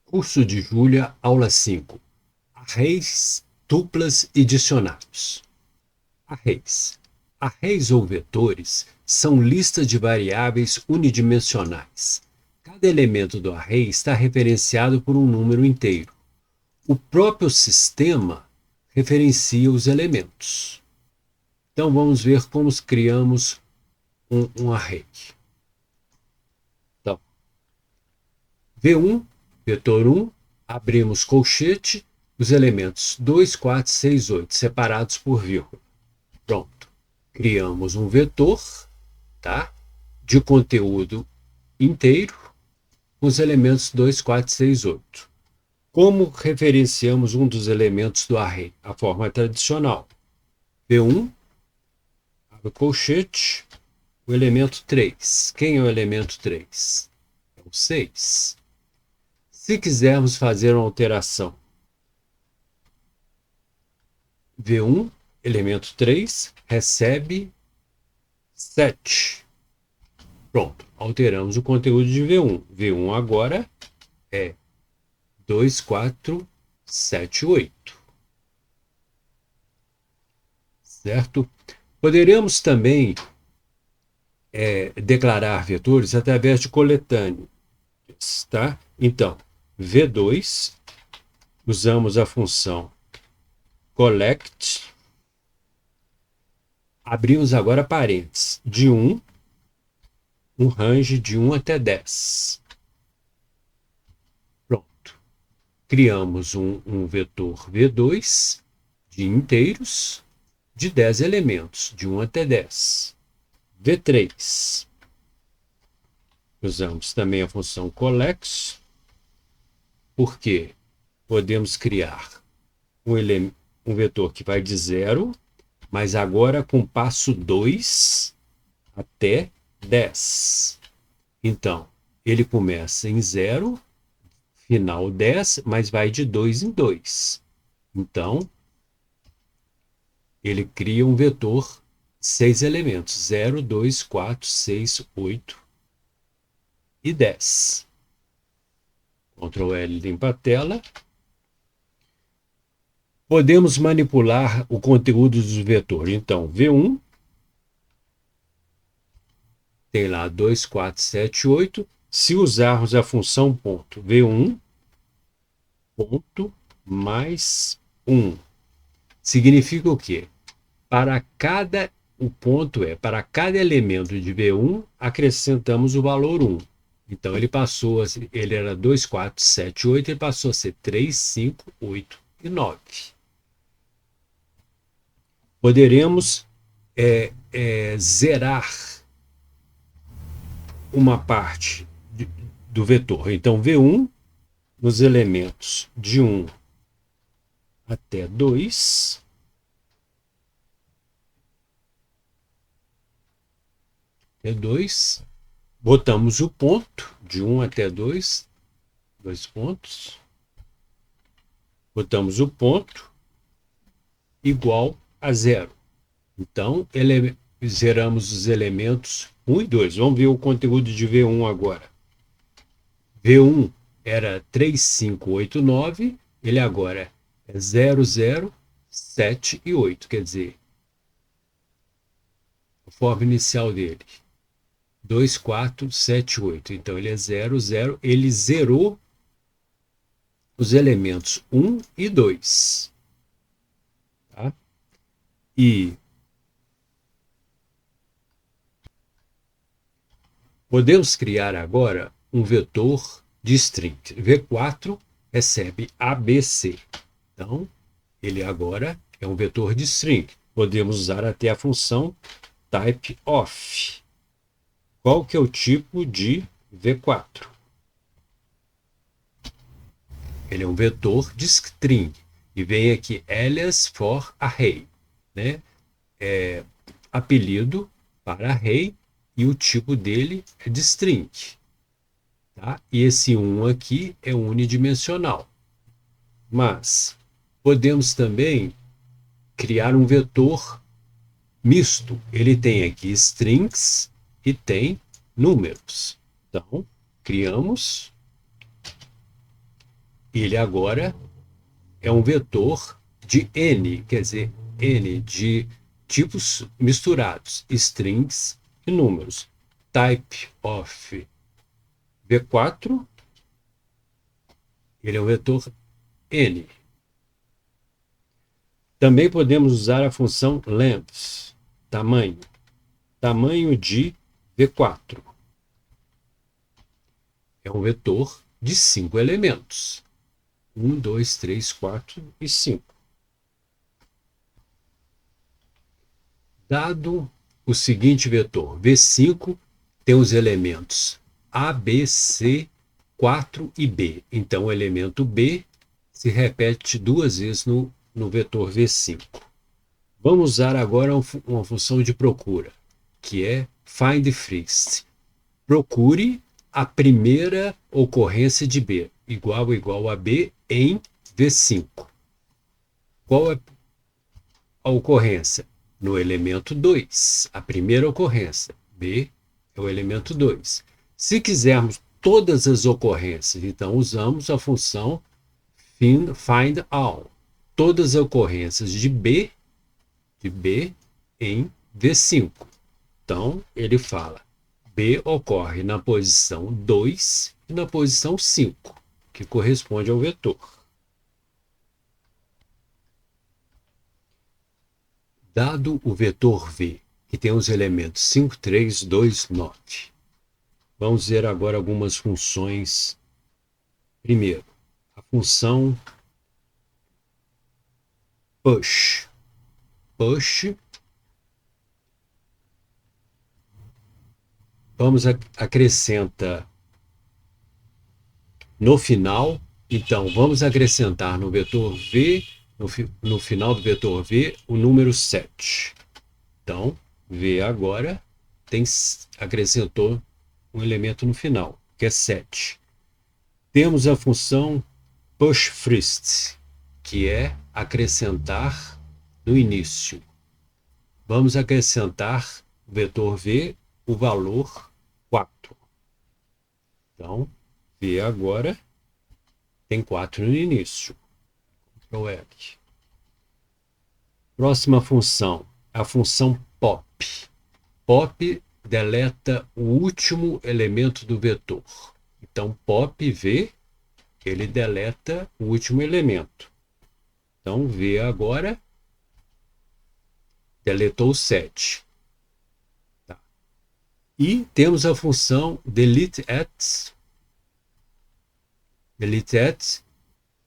Curso de Júlia, aula 5. Arrays, tuplas e dicionários. Arrays. Arrays ou vetores são listas de variáveis unidimensionais. Cada elemento do array está referenciado por um número inteiro. O próprio sistema referencia os elementos. Então vamos ver como criamos um array. Então, V1, vetor 1, abrimos colchete, os elementos 2, 4, 6, 8, separados por vírgula. Pronto. Criamos um vetor, tá? De conteúdo inteiro, com os elementos 2, 4, 6, 8. Como referenciamos um dos elementos do array? A forma tradicional. V1, abre colchete, o elemento 3. Quem é o elemento 3? É o 6. Se quisermos fazer uma alteração, V1, elemento 3, recebe 7. Pronto, alteramos o conteúdo de V1. V1 agora é 2, 4, 7, 8. Certo? Poderíamos também declarar vetores através de coletâneas, tá? Então, V2, usamos a função collect, abrimos agora parênteses, de 1, um range de 1 até 10. Pronto. Criamos um vetor V2 de inteiros de 10 elementos, de 1 até 10. V3. Usamos também a função collect, porque podemos criar um vetor que vai de 0, mas agora com passo 2 até 10. Então, ele começa em 0, final 10, mas vai de 2 em 2. Então, ele cria um vetor 6 elementos, 0, 2, 4, 6, 8 e 10. Ctrl L, limpa a tela. Podemos manipular o conteúdo do vetor. Então, V1 tem lá 2, 4, 7, 8. Se usarmos a função ponto, V1 ponto mais 1. Significa o quê? Para cada elemento de V1, acrescentamos o valor 1. Então, ele era 2, 4, 7, 8, ele passou a ser 3, 5, 8 e 9. Poderemos zerar uma parte do vetor. Então, V1, nos elementos de 1 até 2, botamos o ponto de 1 até 2, 2 pontos, botamos o ponto igual a 0. Então, zeramos os elementos 1 e 2. Vamos ver o conteúdo de V1 agora. V1 era 3, 5, 8, 9. Ele agora é 0, 0, 7 e 8. Quer dizer, a forma inicial dele. 2, 4, 7, 8. Então, ele é 0, 0. Ele zerou os elementos 1 e 2. Tá? E podemos criar agora um vetor de string. V4 recebe ABC. Então, ele agora é um vetor de string. Podemos usar até a função typeof. Qual que é o tipo de V4? Ele é um vetor de string. E vem aqui alias for array, né? Apelido para array, e o tipo dele é de string. Tá? E esse 1 aqui é unidimensional. Mas podemos também criar um vetor misto. Ele tem aqui strings e tem números. Então, criamos ele agora é um vetor de n, quer dizer, n de tipos misturados, strings e números. Type of V4, ele é um vetor n. Também podemos usar a função length, tamanho de V4. É um vetor de 5 elementos. 1, 2, 3, 4 e 5. Dado o seguinte vetor, V5 tem os elementos A, B, C, 4 e B. Então, o elemento B se repete 2 vezes no vetor V5. Vamos usar agora uma função de procura, que é find first. Procure a primeira ocorrência de B, igual a B em V5. Qual é a ocorrência? No elemento 2, a primeira ocorrência. B é o elemento 2. Se quisermos todas as ocorrências, então usamos a função find all. Todas as ocorrências de B em V5. Então, ele fala, B ocorre na posição 2 e na posição 5, que corresponde ao vetor. Dado o vetor V, que tem os elementos 5, 3, 2, 9. Vamos ver agora algumas funções. Primeiro, a função push. Vamos acrescentar no final. Então, vamos acrescentar no vetor V, no final do vetor V, o número 7. Então, V agora acrescentou um elemento no final, que é 7. Temos a função push first, que é acrescentar no início. Vamos acrescentar o vetor V, o valor 4. Então, V agora tem 4 no início. Ctrl L. Próxima função, a função pop. Pop deleta o último elemento do vetor. Então, pop V, ele deleta o último elemento. Então, V agora deletou 7. Tá. E temos a função delete at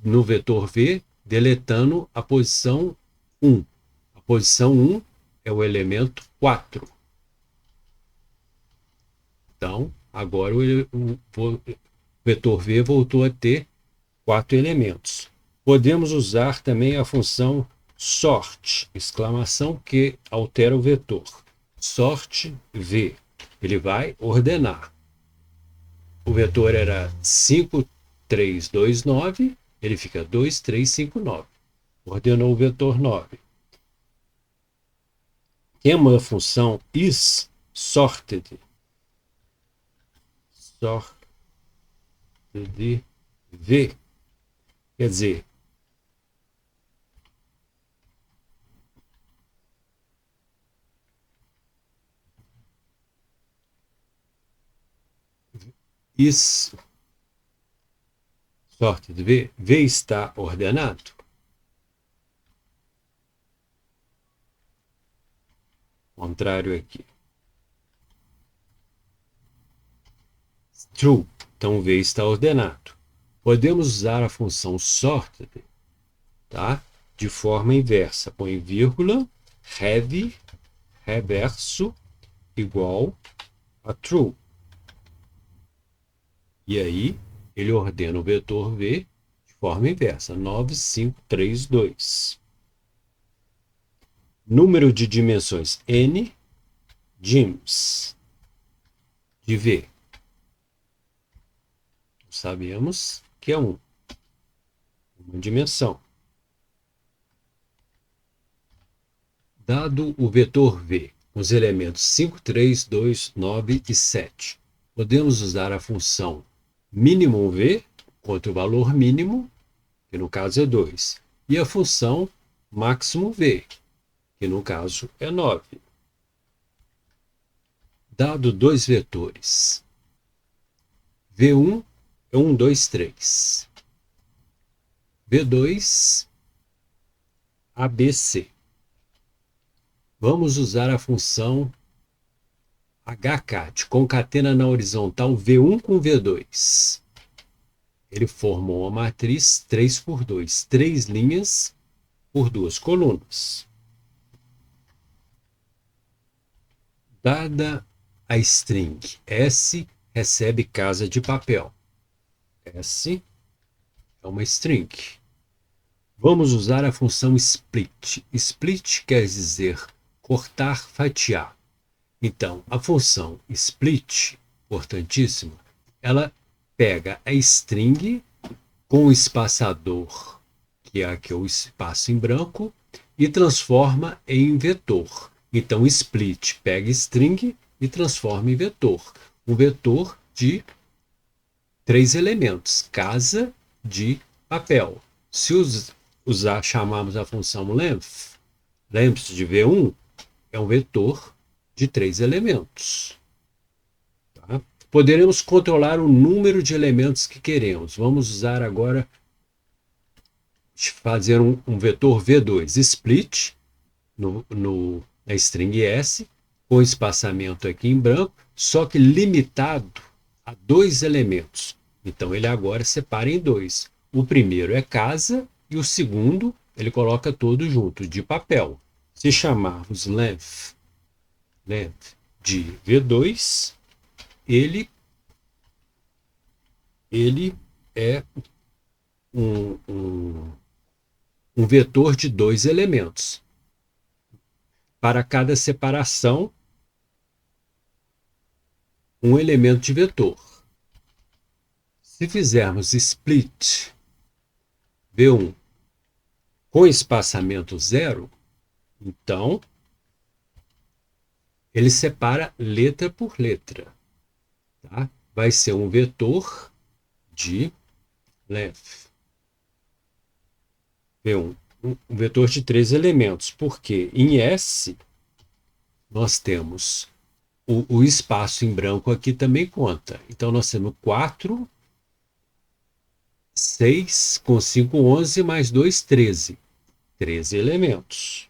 no vetor V, deletando a posição 1. A posição 1 é o elemento 4. Então, agora o vetor V voltou a ter 4 elementos. Podemos usar também a função sort, exclamação, que altera o vetor. Sort V, ele vai ordenar. O vetor era 5, 3, 2, 9, ele fica 2, 3, 5, 9. Ordenou o vetor 9. Temos a função isSorted. Sorted V. Quer dizer, isSorted V, V está ordenado. Contrário aqui. True, então V está ordenado. Podemos usar a função sorted, tá? De forma inversa. Põe vírgula, reverso, igual a true. E aí, ele ordena o vetor V de forma inversa. 9, 5, 3, 2. Número de dimensões n, dims, de V. Sabemos que é uma dimensão. Dado o vetor V, com os elementos 5, 3, 2, 9 e 7, podemos usar a função minimum V encontra o valor mínimo, que no caso é 2, e a função máximo v, que no caso é 9. Dado dois vetores, V1 é 1, 2, 3. V2, ABC. Vamos usar a função hcat, concatena na horizontal V1 com V2. Ele formou uma matriz 3 por 2, 3 linhas por 2 colunas. Dada a string S, recebe casa de papel. S é uma string. Vamos usar a função split. Split quer dizer cortar, fatiar. Então, a função split, importantíssima, ela pega a string com o espaçador, que é aqui o espaço em branco, e transforma em vetor. Então, split pega string e transforma em vetor. Um vetor de 3 elementos, casa de papel. Se chamarmos a função length de V1, é um vetor de 3 elementos. Tá? Poderemos controlar o número de elementos que queremos. Vamos usar agora, fazer um vetor V2, split, na string S, com espaçamento aqui em branco, só que limitado a 2 elementos. Então ele agora separa em 2. O primeiro é casa e o segundo ele coloca todo junto, de papel. Se chamarmos length de V2, ele é um vetor de 2 elementos. Para cada separação, um elemento de vetor. Se fizermos split V1 com espaçamento 0, então ele separa letra por letra. Tá? Vai ser um vetor de length V1, um vetor de 3 elementos, porque em S nós temos o espaço em branco aqui também conta. Então nós temos 4, 6, com 5, 11, mais 2, 13. 13 elementos.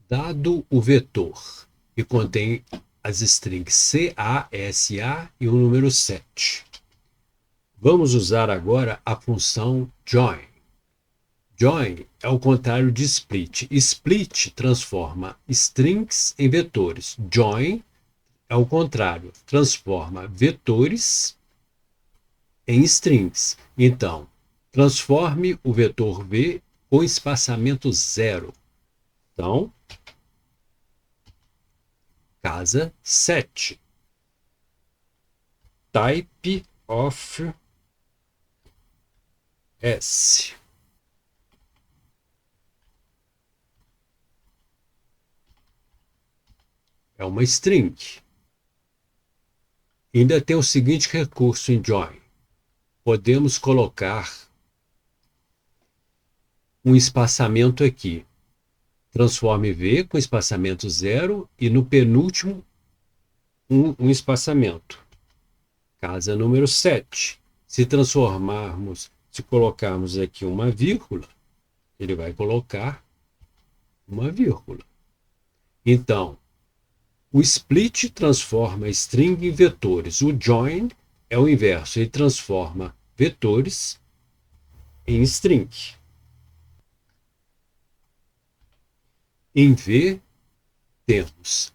Dado o vetor que contém as strings C, A, S, A e o número 7. Vamos usar agora a função join. Join é o contrário de split. Split transforma strings em vetores. Join é o contrário, transforma vetores em strings. Então, transforme o vetor V com espaçamento 0. Então, casa 7. Type of S. É uma string. Ainda tem o seguinte recurso em join. Podemos colocar um espaçamento aqui. Transforme V com espaçamento 0 e no penúltimo um espaçamento. Casa número 7. Se colocarmos aqui uma vírgula, ele vai colocar uma vírgula. Então, o split transforma string em vetores. O join é o inverso, ele transforma vetores em string. Em V, temos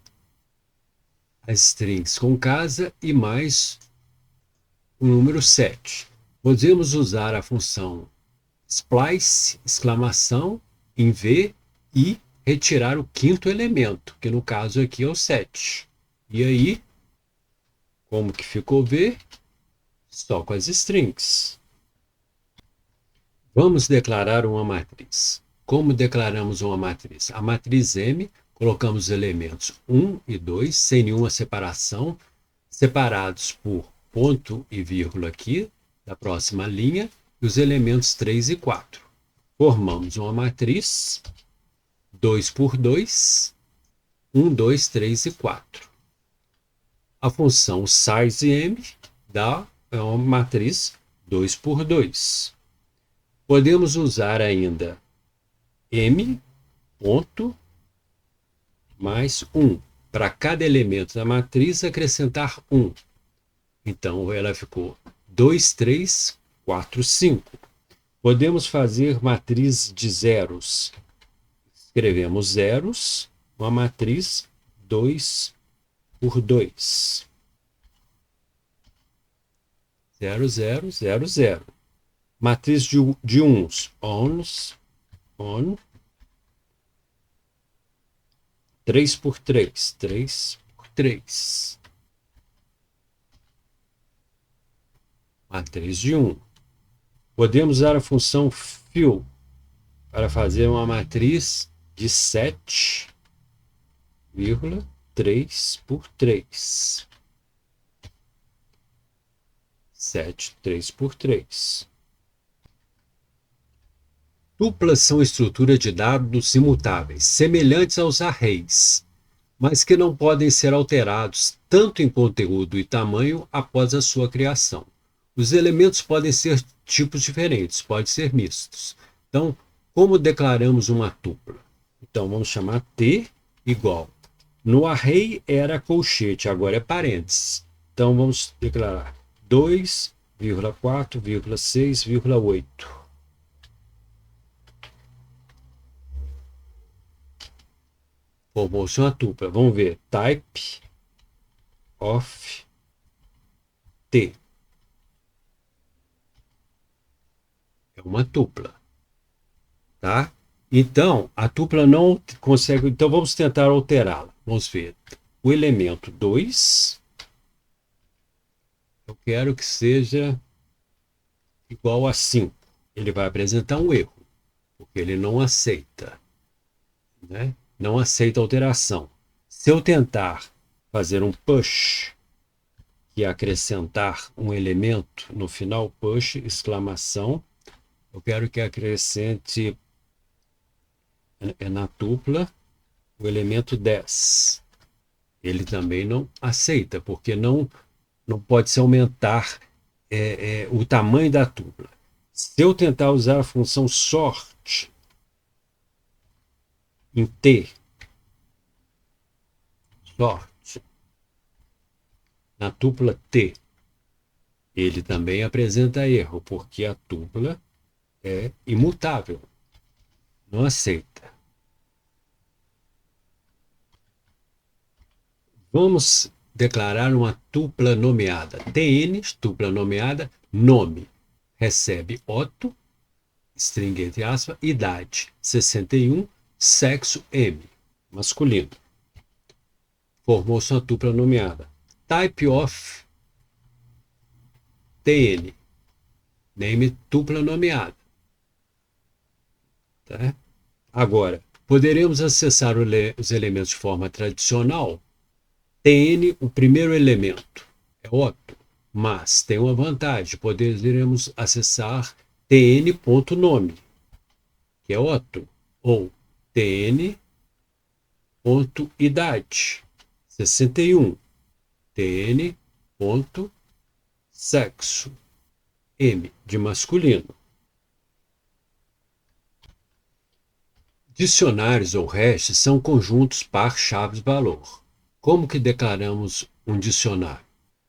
as strings com casa e mais o número 7. Podemos usar a função splice, exclamação, em V e retirar o quinto elemento, que no caso aqui é o 7. E aí, como que ficou V? Só com as strings. Vamos declarar uma matriz. Como declaramos uma matriz? A matriz M, colocamos os elementos 1 e 2, sem nenhuma separação, separados por ponto e vírgula aqui, da próxima linha, e os elementos 3 e 4. Formamos uma matriz 2 por 2, 1, 2, 3 e 4. A função sizeM dá uma matriz 2 por 2. Podemos usar ainda m ponto mais 1. Para cada elemento da matriz, acrescentar 1. Então, ela ficou 2, 3, 4, 5. Podemos fazer matriz de zeros. Escrevemos zeros, uma matriz 2 por 2. 0, 0, 0, 0. Matriz de uns. On. 3 por 3. 3 por 3. Matriz de 1. Podemos usar a função fill para fazer uma matriz de 7,3 por 3. 7, 3 por 3. Tuplas são estruturas de dados imutáveis, semelhantes aos arrays, mas que não podem ser alterados tanto em conteúdo e tamanho após a sua criação. Os elementos podem ser tipos diferentes, podem ser mistos. Então, como declaramos uma tupla? Então, vamos chamar T igual. No array era colchete, agora é parênteses. Então, vamos declarar 2,4,6,8. Formou-se uma tupla. Vamos ver. Type of T. É uma tupla. Tá? Então, a tupla não consegue... Então, vamos tentar alterá-la. Vamos ver. O elemento 2, eu quero que seja igual a 5. Ele vai apresentar um erro, porque ele não aceita, né? Não aceita alteração. Se eu tentar fazer um push, que é acrescentar um elemento no final, push, exclamação, eu quero que acrescente na tupla o elemento 10. Ele também não aceita, porque não pode se aumentar o tamanho da tupla. Se eu tentar usar a função sort em T, sort, na tupla T, ele também apresenta erro, porque a tupla é imutável, não aceita. Vamos declarar uma tupla nomeada. TN, tupla nomeada, nome. Recebe Otto, string entre aspas, idade, 61, sexo M, masculino. Formou-se uma tupla nomeada. Type of TN, name tupla nomeada. Tá? Agora, poderemos acessar os elementos de forma tradicional. TN, o primeiro elemento, é Otto, mas tem uma vantagem, poderemos acessar tn.nome, que é Otto, ou tn.idade, 61, tn.sexo, M, de masculino. Dicionários ou hashes são conjuntos par chaves-valor. Como que declaramos um dicionário?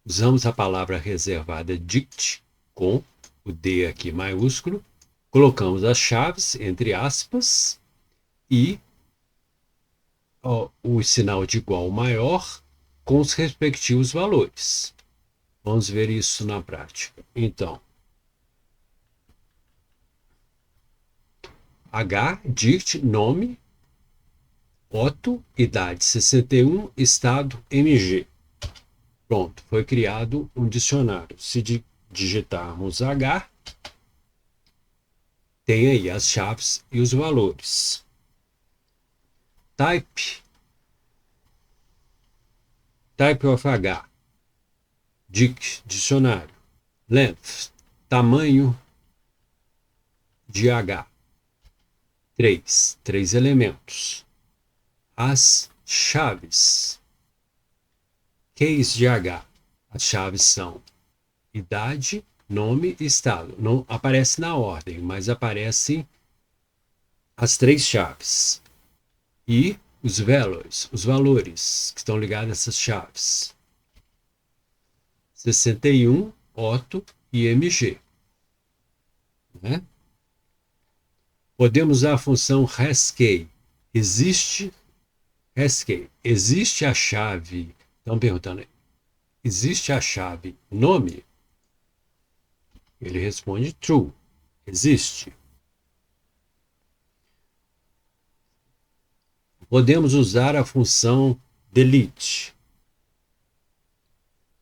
Usamos a palavra reservada dict, com o D aqui maiúsculo, colocamos as chaves entre aspas e o sinal de igual maior com os respectivos valores. Vamos ver isso na prática. Então, H, dict, nome, Otto, idade 61, estado MG. Pronto, foi criado um dicionário. Se digitarmos H, tem aí as chaves e os valores. Type of H. dicionário. Length, tamanho de H. 3 elementos. As chaves. Case de H. As chaves são idade, nome e estado. Não aparece na ordem, mas aparecem as 3 chaves. E os valores que estão ligados a essas chaves. 61, Otto e MG. Né? Podemos usar a função hasKey. Existe hasKey. Existe a chave. Estão perguntando. Existe a chave nome? Ele responde true. Existe. Podemos usar a função delete.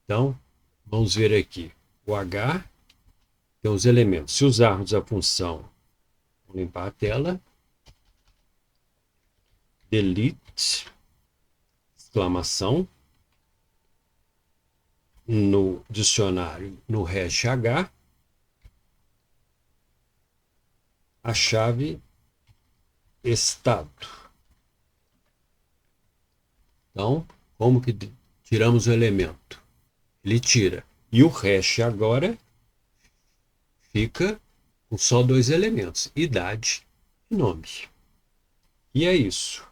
Então, vamos ver aqui. O H tem os elementos. Se usarmos a função, vou limpar a tela. Delete, exclamação. No dicionário, no hash H, a chave estado. Então, como que tiramos o elemento? Ele tira. E o hash agora fica com só 2 elementos, idade e nome. E é isso.